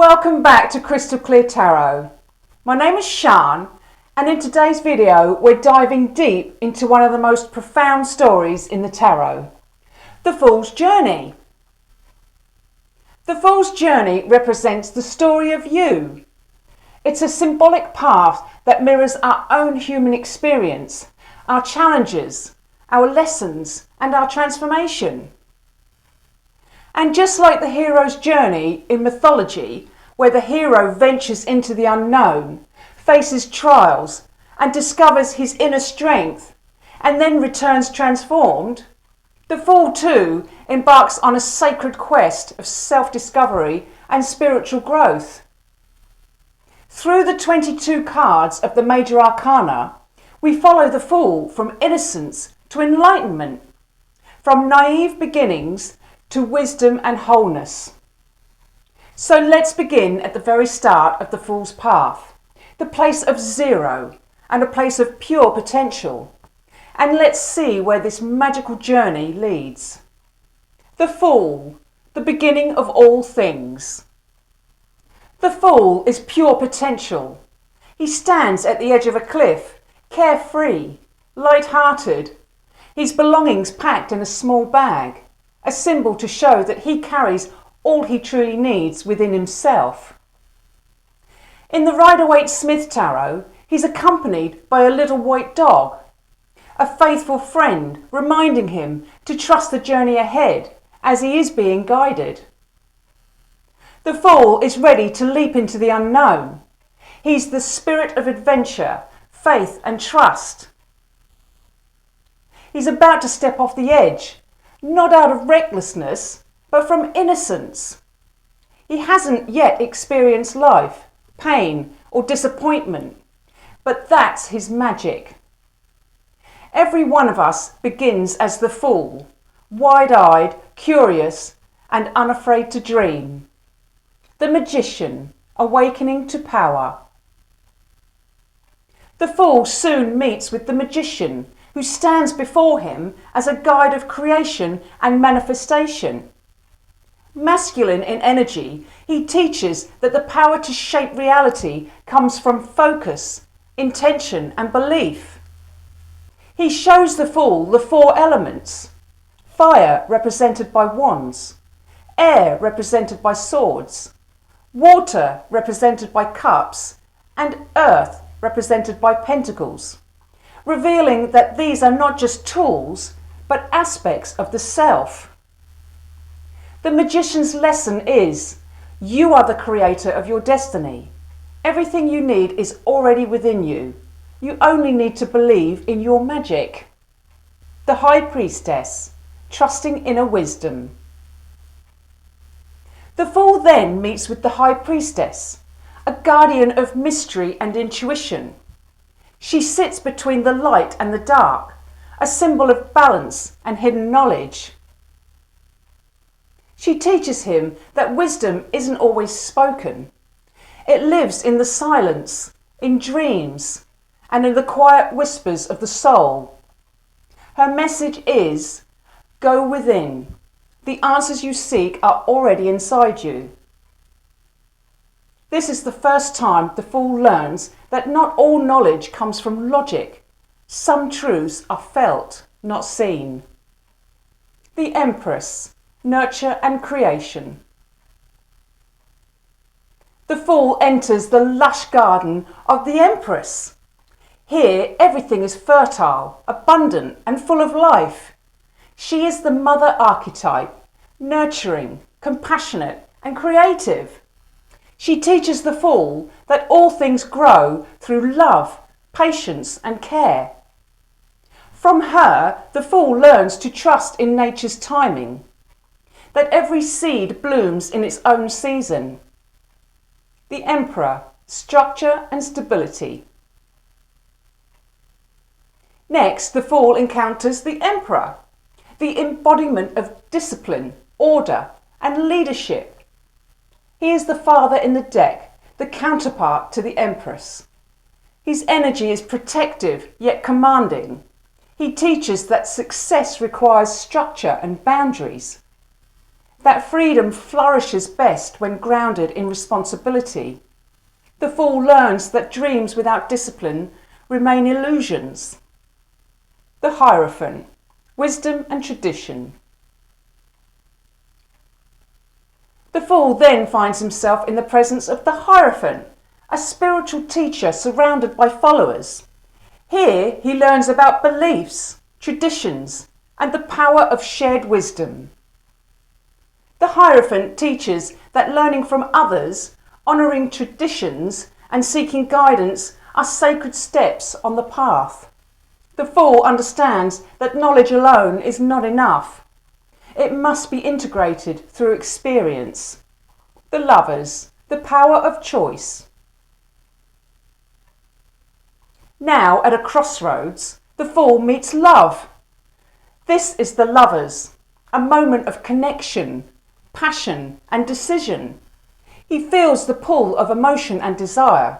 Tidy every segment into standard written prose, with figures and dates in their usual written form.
Welcome back to Crystal Clear Tarot. My name is Sian, and in today's video we're diving deep into one of the most profound stories in the tarot, the Fool's Journey. The Fool's Journey represents the story of you. It's a symbolic path that mirrors our own human experience, our challenges, our lessons, and our transformation. And just like the hero's journey in mythology, where the hero ventures into the unknown, faces trials, and discovers his inner strength, and then returns transformed, the Fool too embarks on a sacred quest of self-discovery and spiritual growth. Through the 22 cards of the Major Arcana, we follow the Fool from innocence to enlightenment, from naive beginnings to wisdom and wholeness. So let's begin at the very start of the Fool's path, the place of zero and a place of pure potential. And let's see where this magical journey leads. The Fool, the beginning of all things. The Fool is pure potential. He stands at the edge of a cliff, carefree, light-hearted, his belongings packed in a small bag, a symbol to show that he carries all he truly needs within himself. In the Rider-Waite-Smith tarot, he's accompanied by a little white dog, a faithful friend reminding him to trust the journey ahead as he is being guided. The Fool is ready to leap into the unknown. He's the spirit of adventure, faith and trust. He's about to step off the edge, not out of recklessness, but from innocence. He hasn't yet experienced life, pain, or disappointment, but that's his magic. Every one of us begins as the Fool, wide-eyed, curious, and unafraid to dream. The Magician, awakening to power. The Fool soon meets with the Magician, who stands before him as a guide of creation and manifestation. Masculine in energy, he teaches that the power to shape reality comes from focus, intention, and belief. He shows the Fool the four elements: fire represented by wands, air represented by swords, water represented by cups, and earth represented by pentacles, revealing that these are not just tools, but aspects of the self. The Magician's lesson is, you are the creator of your destiny. Everything you need is already within you. You only need to believe in your magic. The High Priestess, trusting inner wisdom. The Fool then meets with the High Priestess, a guardian of mystery and intuition. She sits between the light and the dark, a symbol of balance and hidden knowledge. She teaches him that wisdom isn't always spoken. It lives in the silence, in dreams, and in the quiet whispers of the soul. Her message is, go within. The answers you seek are already inside you. This is the first time the Fool learns that not all knowledge comes from logic. Some truths are felt, not seen. The Empress, nurture and creation. The Fool enters the lush garden of the Empress. Here everything is fertile, abundant and full of life. She is the mother archetype, nurturing, compassionate and creative. She teaches the Fool that all things grow through love, patience and care. From her, the Fool learns to trust in nature's timing, that every seed blooms in its own season. The Emperor, structure and stability. Next, the Fool encounters the Emperor, the embodiment of discipline, order and leadership. He is the father in the deck, the counterpart to the Empress. His energy is protective yet commanding. He teaches that success requires structure and boundaries. that freedom flourishes best when grounded in responsibility. The Fool learns that dreams without discipline remain illusions. The Hierophant, wisdom and tradition. The Fool then finds himself in the presence of the Hierophant, a spiritual teacher surrounded by followers. Here he learns about beliefs, traditions, and the power of shared wisdom. The Hierophant teaches that learning from others, honouring traditions, and seeking guidance are sacred steps on the path. The Fool understands that knowledge alone is not enough. It must be integrated through experience. The Lovers, the power of choice. Now, at a crossroads, the Fool meets love. This is the Lovers, a moment of connection, passion and decision. He feels the pull of emotion and desire,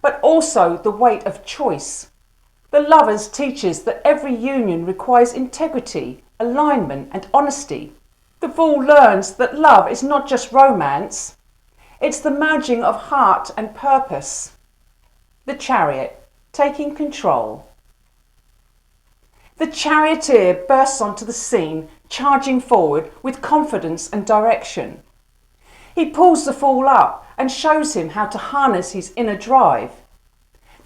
but also the weight of choice. The Lovers teaches that every union requires integrity, alignment and honesty. The Fool learns that love is not just romance, it's the merging of heart and purpose. The Chariot, taking control. The charioteer bursts onto the scene, charging forward with confidence and direction. He pulls the Fool up and shows him how to harness his inner drive.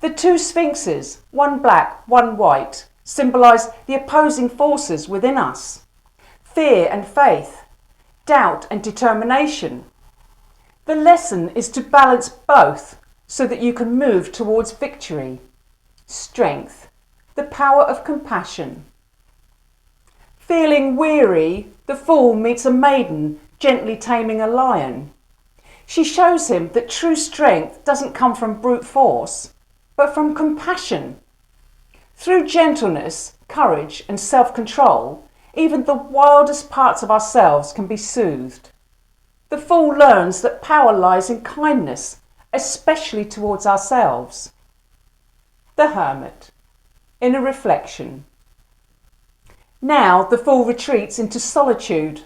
The two sphinxes, one black, one white, symbolise the opposing forces within us: fear and faith, doubt and determination. The lesson is to balance both so that you can move towards victory. Strength, the power of compassion. Feeling weary, the Fool meets a maiden gently taming a lion. She shows him that true strength doesn't come from brute force, but from compassion. Through gentleness, courage and self-control, even the wildest parts of ourselves can be soothed. The Fool learns that power lies in kindness, especially towards ourselves. The Hermit, inner reflection. Now the Fool retreats into solitude.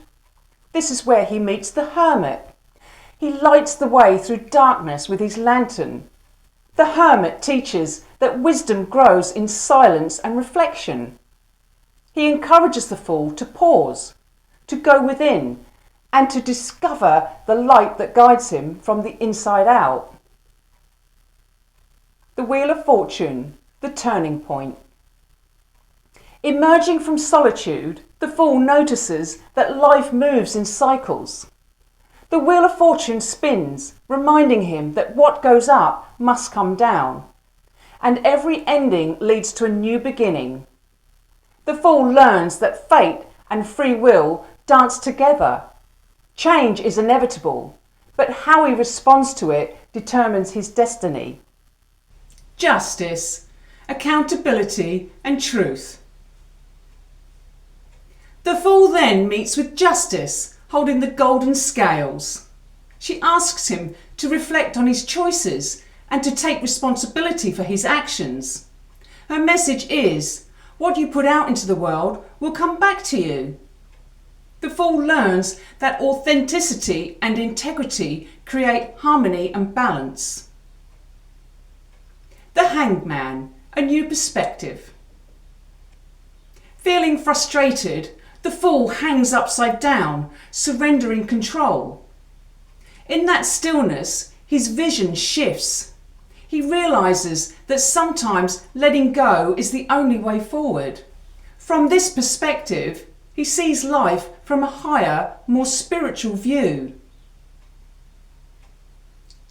This is where he meets the Hermit. He lights the way through darkness with his lantern. The Hermit teaches that wisdom grows in silence and reflection. He encourages the Fool to pause, to go within, and to discover the light that guides him from the inside out. The Wheel of Fortune, the turning point. Emerging from solitude, the Fool notices that life moves in cycles. The Wheel of Fortune spins, reminding him that what goes up must come down, and every ending leads to a new beginning. The Fool learns that fate and free will dance together. Change is inevitable, but how he responds to it determines his destiny. Justice, accountability and truth. The Fool then meets with Justice, holding the golden scales. She asks him to reflect on his choices and to take responsibility for his actions. Her message is, what you put out into the world will come back to you. The Fool learns that authenticity and integrity create harmony and balance. The Hanged Man, a new perspective. Feeling frustrated, the Fool hangs upside down, surrendering control. In that stillness, his vision shifts. He realises that sometimes letting go is the only way forward. From this perspective, he sees life from a higher, more spiritual view.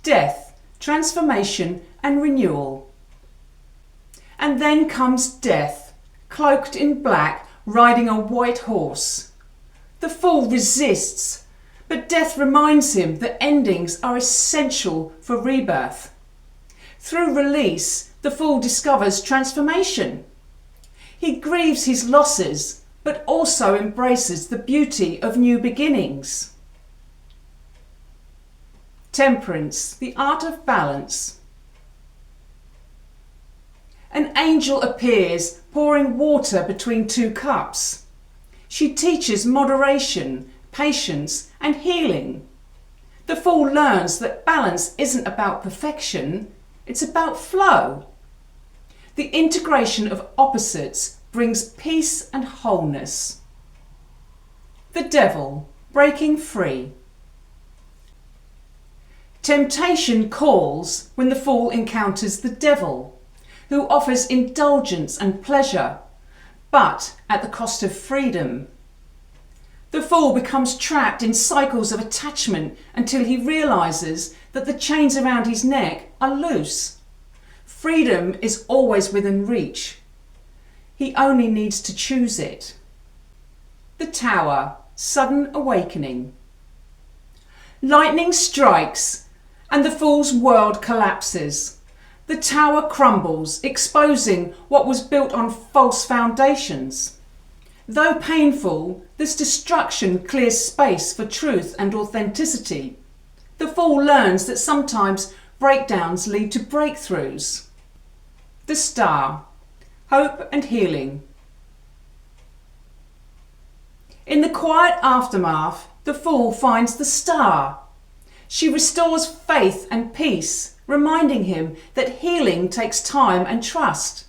Death, transformation and renewal. And then comes Death, cloaked in black, riding a white horse. The Fool resists, but Death reminds him that endings are essential for rebirth. Through release, the Fool discovers transformation. He grieves his losses, but also embraces the beauty of new beginnings. Temperance, the art of balance. An angel appears, pouring water between two cups. She teaches moderation, patience and healing. The Fool learns that balance isn't about perfection, it's about flow. The integration of opposites brings peace and wholeness. The Devil, breaking free. Temptation calls when the Fool encounters the Devil, who offers indulgence and pleasure, but at the cost of freedom. The Fool becomes trapped in cycles of attachment until he realises that the chains around his neck are loose. Freedom is always within reach. He only needs to choose it. The Tower, sudden awakening. Lightning strikes and the Fool's world collapses. The tower crumbles, exposing what was built on false foundations. Though painful, this destruction clears space for truth and authenticity. The Fool learns that sometimes breakdowns lead to breakthroughs. The Star, hope and healing. In the quiet aftermath, the Fool finds the Star. She restores faith and peace, reminding him that healing takes time and trust.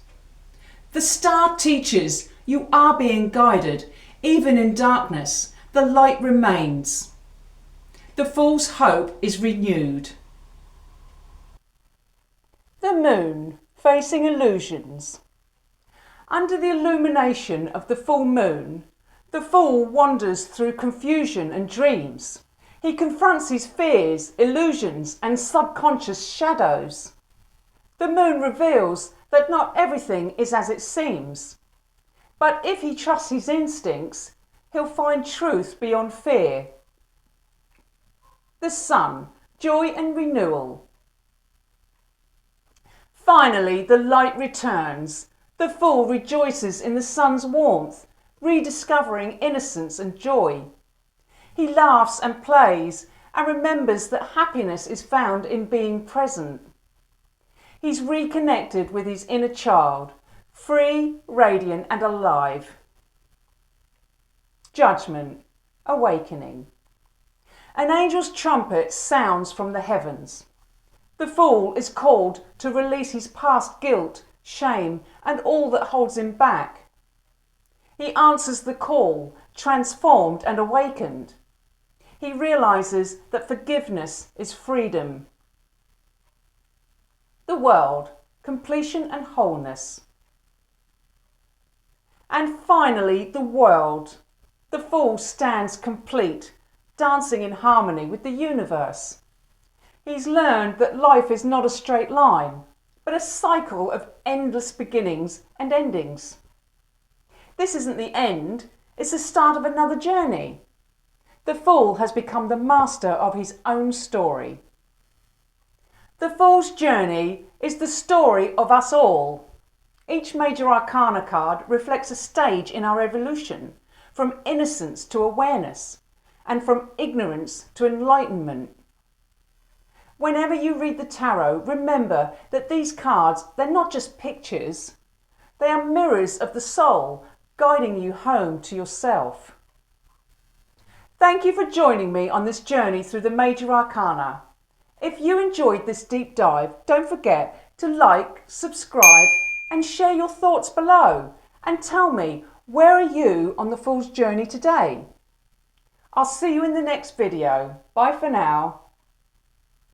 The Star teaches you are being guided. Even in darkness, the light remains. The Fool's hope is renewed. The Moon, facing illusions. Under the illumination of the full moon, the Fool wanders through confusion and dreams. He confronts his fears, illusions, and subconscious shadows. The moon reveals that not everything is as it seems. But if he trusts his instincts, he'll find truth beyond fear. The Sun, joy and renewal. Finally, the light returns. The Fool rejoices in the sun's warmth, rediscovering innocence and joy. He laughs and plays and remembers that happiness is found in being present. He's reconnected with his inner child, free, radiant and alive. Judgment, awakening. An angel's trumpet sounds from the heavens. The Fool is called to release his past guilt, shame and all that holds him back. He answers the call, transformed and awakened. He realises that forgiveness is freedom. The World, completion and wholeness. And finally, the world. The Fool stands complete, dancing in harmony with the universe. He's learned that life is not a straight line, but a cycle of endless beginnings and endings. This isn't the end, it's the start of another journey. The Fool has become the master of his own story. The Fool's journey is the story of us all. Each Major Arcana card reflects a stage in our evolution, from innocence to awareness, and from ignorance to enlightenment. Whenever you read the tarot, remember that these cards, they're not just pictures. They are mirrors of the soul, guiding you home to yourself. Thank you for joining me on this journey through the Major Arcana. If you enjoyed this deep dive, don't forget to like, subscribe and share your thoughts below. And tell me, where are you on the Fool's journey today? I'll see you in the next video. Bye for now.